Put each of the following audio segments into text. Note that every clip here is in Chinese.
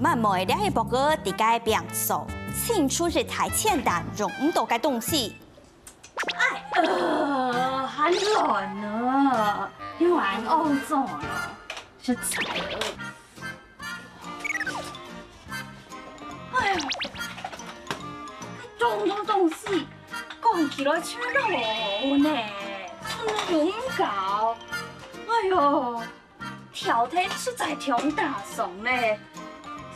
妈妹两个报告伫该病所，清楚是太简单，用唔到该东西。很乱呢，你玩欧总啊，是菜了。哎呦，种种东西讲起来真老呢，真勇搞。哎呦，条体实在挺大送嘞。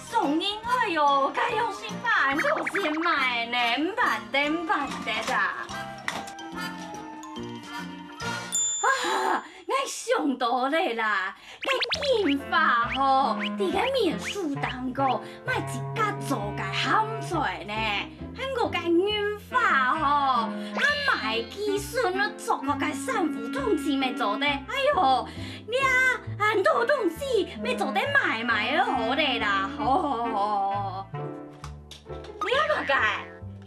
送因哎呦，该用心办就先买呢，唔办得啦。啊，我想到嘞啦，个金发吼，伫个面书当中买一家做个喊出来呢，还有个银发吼，啊买基孙啊做个个散服通钱咪做的，哎呦，你啊很多东西咪做得买好嘞啦，好，你啊个个？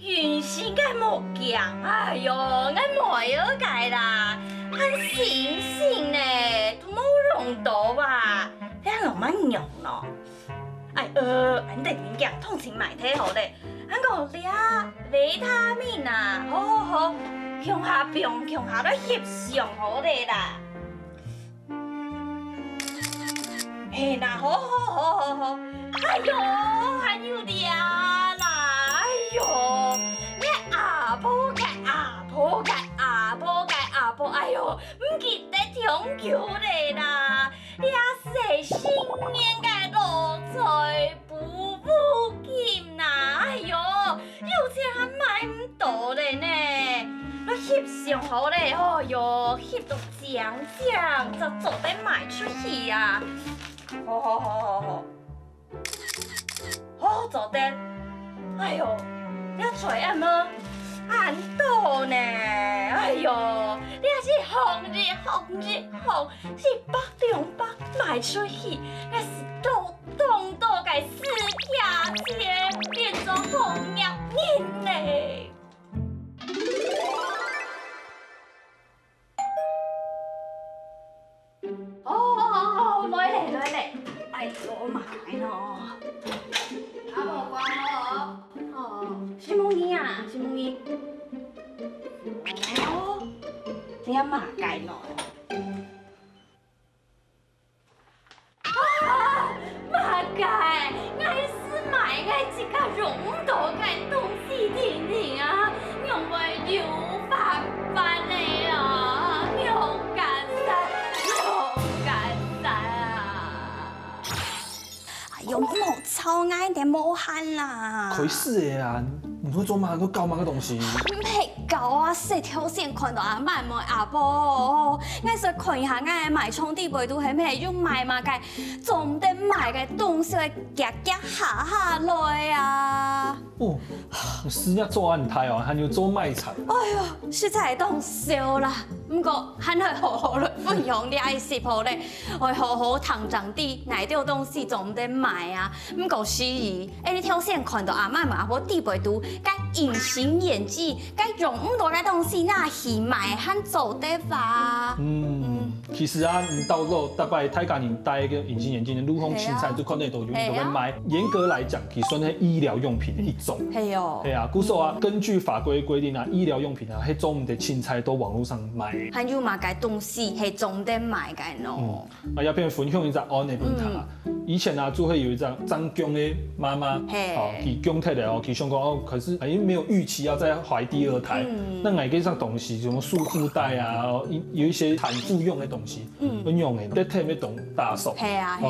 原先个木匠，哎呦，我没有个啦，很新鲜呢，都冇用到吧？你还慢用咯。哎俺哋物件通常买睇好嘞，俺个你啊维他命啊，好，强下病，强下都翕相好嘞啦。嘿呐，好，哎呦，还有俩啦，哎呦。阿婆，哎呦，唔记得中秋嘞啦！你啊说新年嘅路财步步紧呐，哎呦，有钱还买唔到嘞呢！你翕上好嘞，哎呦，翕到奖就做得卖出去啊！好做得，哎呦，你做阿么？很多呢，哎呦，你也是红日，是100卖出去，那是动个4条街，变做红叶面嘞。哦，来嘞，哎呦妈喏，阿婆关哦，什么嘢啊？哦，你阿妈介喏。啊，妈介，我是买个一个用到个东西听啊，用为油饭嘞啊，用干晒啊。哎呦，莫操爱点莫喊啦！可以是的啊，你会做嘛？都搞嘛个东西？没搞啊！细条线看到阿妈冇阿婆，我说看一下我买充地背都系咩用买嘛个，总得买个东西来夹下来啊！哦，是呀，做安泰哦，还要做卖菜。哎呦，实在当笑啦！不过还系好来分享你爱食好咧，我好堂长地哪条东西总得买啊！不过是你条线看到阿妈阿婆地背都，该隐形眼镜，该用唔到个东西，那去买和做得吧？其实啊，你到时候大概泰家人戴个隐形眼镜的陆丰青菜，就可能都有都会买。严格来讲，其实算是医疗用品的一种。系哦。对啊，古时候啊，根据法规规定啊，医疗用品啊，迄种的青菜都网络上买。还有嘛个东西系总得买个喏。要片分享一只安的问题啊。以前啊，就会有一张张江的妈妈，去江太的哦，去想讲哦，可是没有预期要再怀第2胎，那哪个上东西，什么束缚带啊，有一些产妇用的东西，用的，得特别懂大手，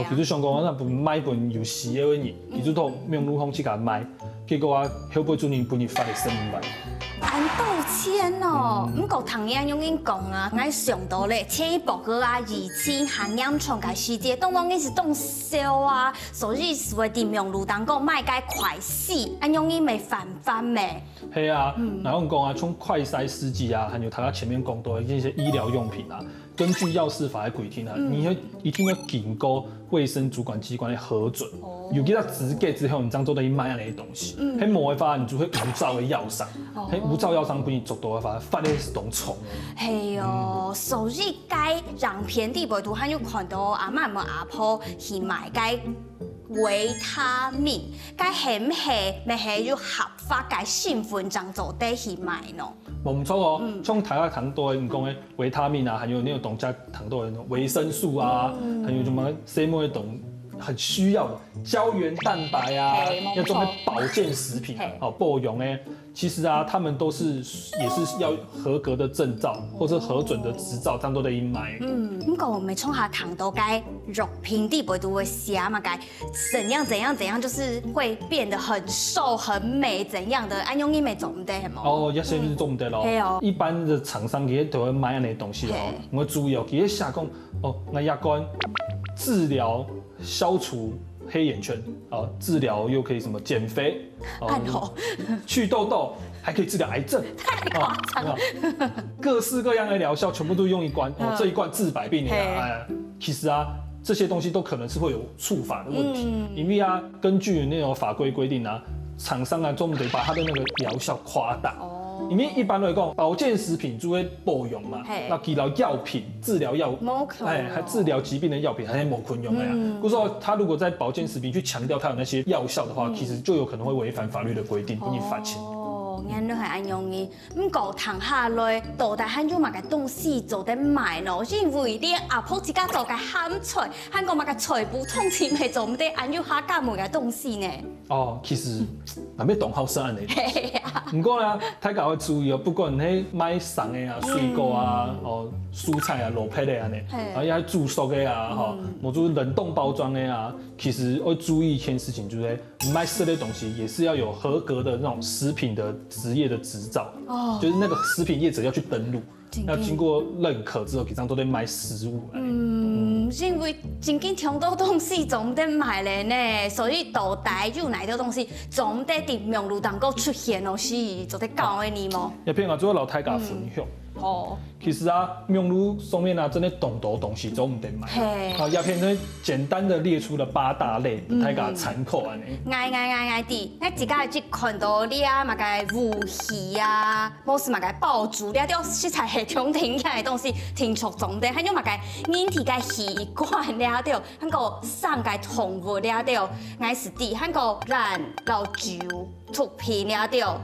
比如想讲那不买本有时的嘢，比如都用陆丰去甲买，结果啊，后背主任本日发的声明白。很道歉哦，不过唐英用因讲啊，我想到咧，这一报告啊，2000含氧创个世界，当然是动销啊，所以是会伫用路当讲卖该快死，安用因没反翻咩？系啊，然后讲啊，从快筛试剂啊，还有他前面讲到的一些医疗用品啊，根据药事法的规定啊，你要一定要经过卫生主管机关的核准。有给他资格之后，你当做等于买那些东西，迄无的话，你就会无照的药商，迄无照药商给你做到的话，发的是东虫。系哦，所以该让偏地背图，还有看到阿妈阿婆去买该维他命，该是唔是咪系要合法该成分当做底去买呢？唔错哦，像台湾糖多的，你讲的维他命啊，还有那种东家糖多的那种维生素啊，还有什么 C 某的懂很需要的胶原蛋白啊，要做些保健食品，好保养诶。其实啊，他们都是也是要合格的证照或者核准的执照，这样都得买。不过我们从下糖都该肉平地不都会写嘛，该怎样，就是会变得很瘦很美怎样的，按用医美做唔得系冇？哦，也是做唔得咯。一般的厂商其实都会买安尼东西哦，我注意哦，其实下讲哦，那牙膏治疗消除黑眼圈，治疗又可以什么减肥，去痘痘，还可以治疗癌症，太夸张了。各式各样的疗效全部都用一罐，这一罐治百病呀。其实啊，这些东西都可能是会有触法的问题，因为啊，根据那种法规规定啊，厂商啊专门得把它的那个疗效夸大。因为一般来讲，保健食品就会保养嘛，那治疗药品、治疗药，还治疗疾病的药品，还是某困用的呀。比如说，他如果在保健食品去强调它有那些药效的话，其实就有可能会违反法律的规定，给你罚钱。咱都系安用伊，唔过糖下来，到底很少嘛个东西做得卖咯，因为你阿婆自家做个咸菜，韩国嘛个菜不通钱咪做唔得，安要下加每个东西呢？哦，其实还没懂好生安尼。不过呢，大家要注意哦，不管你买生的啊、水果啊、蔬菜啊、肉片的安尼，啊要煮熟的啊，或者冷冻包装的啊，其实要注意一件事情，就是买吃的东西也是要有合格的那种食品的职业的执照，就是那个食品业者要去登录，要经过认可之后，其实都得买食物。因为真紧听到东西总得买咧呢，所以到底有哪条东西总得伫名录当中出现哦，是就得教的你么？一片啊，做老太家分享。其实啊，名录上面啊，真的懂多东西都唔得买。鸦片呢，简单的列出了8大类，大家参考安尼。爱的，我自家去看到你啊，嘛个武器啊，冇是嘛个爆竹，了掉食材系统停起来东西，停出总的，还有嘛个人体个习惯了掉，还个上个动物了掉，爱是的，还个染老酒。出品了掉，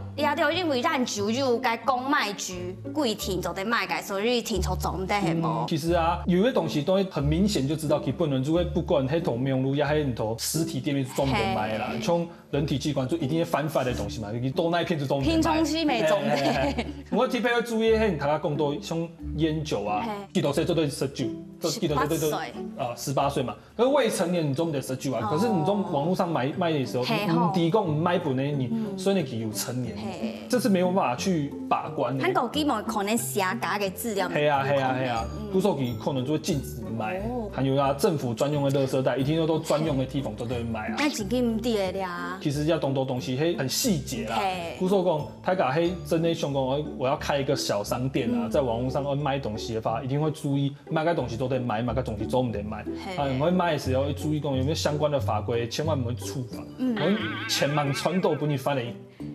因为咱就有该公卖局规定就得卖个，所以停出总的系无。其实啊，有些东西都会很明显就知道，基本上就会不管迄同名录也迄同实体店面专门卖啦，像人体器官就一定要翻发的东西嘛，你多那一片就专门卖。拼充是没总的。我特别要注意，迄大家讲到像烟酒啊，几多岁做对19，几多岁18岁嘛，可是未成年你总得19啊，可是你从网络上卖的时候，你提供唔买本呢你。所以你有成年，这是没有办法去把关的。韩国基本可能写假的资料。系啊，不说佢可能就会禁止卖，还有啊，政府专用的垃圾袋，一定都专用的地方都得买啊。那真嘅唔对啦。其实要懂东西，嘿，很细节啦。不说讲，他讲嘿，真的想讲我要开一个小商店啊，在网络上要卖东西的话，一定会注意买个东西都得买，买个东西都唔得买。我买的时候要注意讲有没有相关的法规，千万不会触犯。我前忙穿豆不你翻嚟。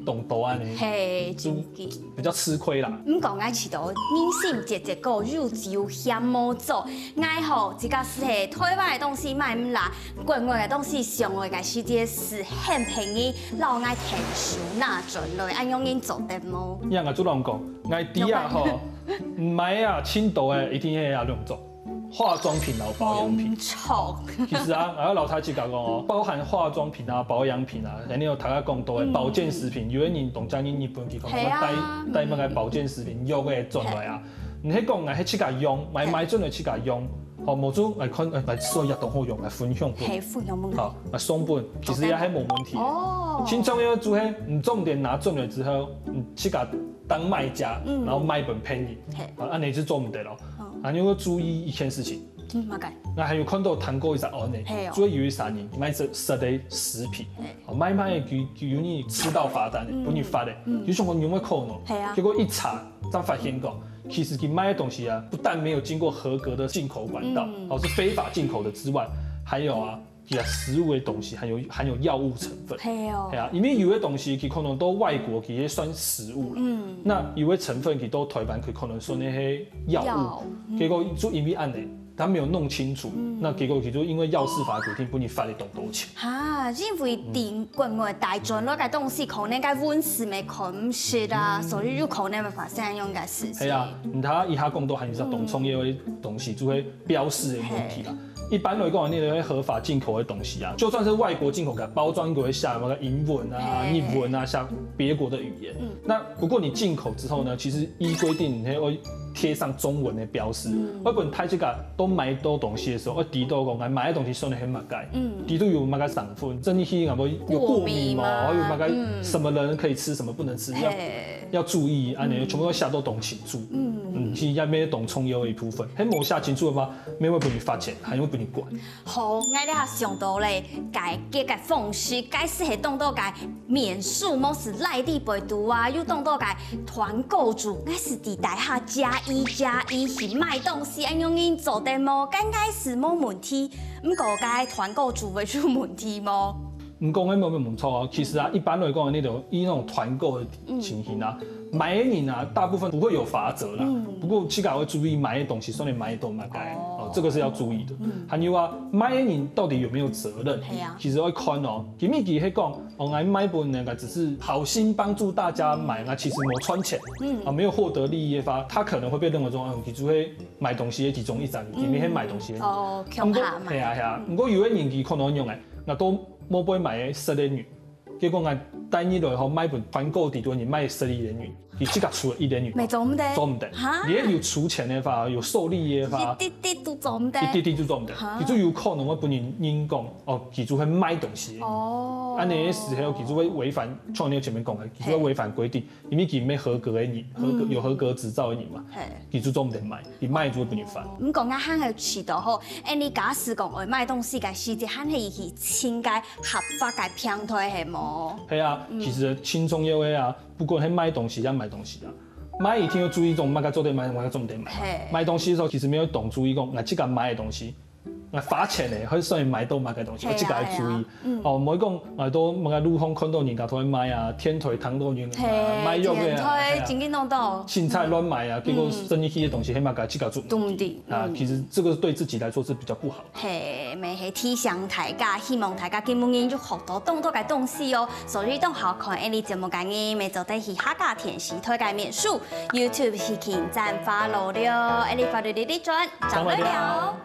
懂多安尼，比较吃亏啦。唔讲爱吃到人心节节个肉就嫌冇做，爱好自家是系台湾的东西买唔啦，国外的东西上外个世界是很便宜，老爱听收那准类，按用因做得冇。样啊，主人讲，爱啲啊吼，唔买啊，青豆诶，一定要用做。化妆品啊，保养品。其实啊，我老太去讲哦，包含化妆品啊、保养品啊，人家有大家讲多的保健食品，有的人懂讲你日本去讲，我带那个保健食品用的转来啊，你迄讲来去甲用，买准来去甲用，好，某种来看来说也都好用来分享给。分享问题。好，来松本其实也还冇问题。哦。轻重要做迄，你重点拿准了之后，你去甲当卖家，然后卖本便宜，安尼就做唔得咯。啊，你要注意一件事情。那还有看到谈过一下哦，呢，主要有3年买实的食品，买有你吃到罚单的，不你罚的，就像我有没有扣呢？结果一查，才发现讲，其实你买的东西啊，不但没有经过合格的进口管道，是非法进口的之外，还有啊。食物的东西含有药物成分，因为有的东西可能都外国其实算食物了，那有的成分其都台湾可能算那些药物，结果就因为安尼，他没有弄清楚，那结果就因为药事法规定，不你罚你动多钱。哈，因为电国外大众那个东西可能该温室没控制啊，所以就可能会发生用个事情。系啊，他以下讲到还是动创业的东西，就会标示的问题啦。一般来讲，你那些合法进口的东西啊，就算是外国进口，给包装都会下那个英文啊、日文啊，下别国的语言。那不过你进口之后呢，其实依规定你会贴上中文的标示。我本睇这个都买到东西的时候，我提到讲，买的东西送的很马盖，提到有马盖成分，真的是有过敏嘛，有马盖什么人可以吃，什么不能吃，要注意，安尼全部都下到懂清楚。其实咩懂创业的一部分，喺冇下清楚的话，没会被你罚钱，还会被你管。好，我哋下想到咧，改方式，改适合当到改免数，某是赖地陪读啊，又当到改团购主，我是伫台下加一是卖东西，安用因做得冇，该是冇问题，唔过该团购主会出问题冇？唔讲迄冇错啊，其实啊，一般来讲，那种以那种团购的情形啊，买的人啊，大部分不会有罚则啦。不过自家会注意买的东西，算你买的都买该哦，这个是要注意的。还有啊，买的人到底有没有责任？其实会看哦，前面佢讲，我买本那个只是好心帮助大家买，那其实没穿钱，没有获得利益的话，他可能会被认为说，其实会买东西的其中一层，前面去买东西。哦，强下嘛。系啊，不过有的人佢可能用诶，那都冇买买的失联女，结果我单一落后买本团购底多，你卖失联女，你自家出了1联女，没做唔得，做唔得，你有出钱的话，有受利的话，一滴都做唔得，一滴就做唔得，其实有可能会本人讲哦，其实会买东西，哦，安尼时候其实会违反，像你前面讲的，其实会违反规定，因为佢咩合格的人，有合格执照的人嘛，其实做唔得买，你买就会本人罚。唔讲啊，喊佢迟到好，你假使讲会卖东西，个细节喊佢去清解合法嘅平台系冇？系啊，其实轻松优惠啊，不过喺买东西要买东西啊。买一定要注意，种买个做对买，买个做唔对买。买东西的时候，其实没有懂注意讲，我这个买的东西，我罚钱的，可算买到买个东西，我这个要注意。哦，唔好讲，我都买个路空看到人家都买啊，天腿糖都人买肉的啊，紧紧弄到青菜乱买啊，结果生意起的东西，起码个这个做唔对啊。其实这个对自己来说是比较不好。嘿，咪系提醒大家，希望大家今日就学到更多嘅东西哦。所以当好看呢节目嘅呢，咪就得去客家甜食推介面书 ，YouTube 去点赞 follow 了，你发到你的转，张得了。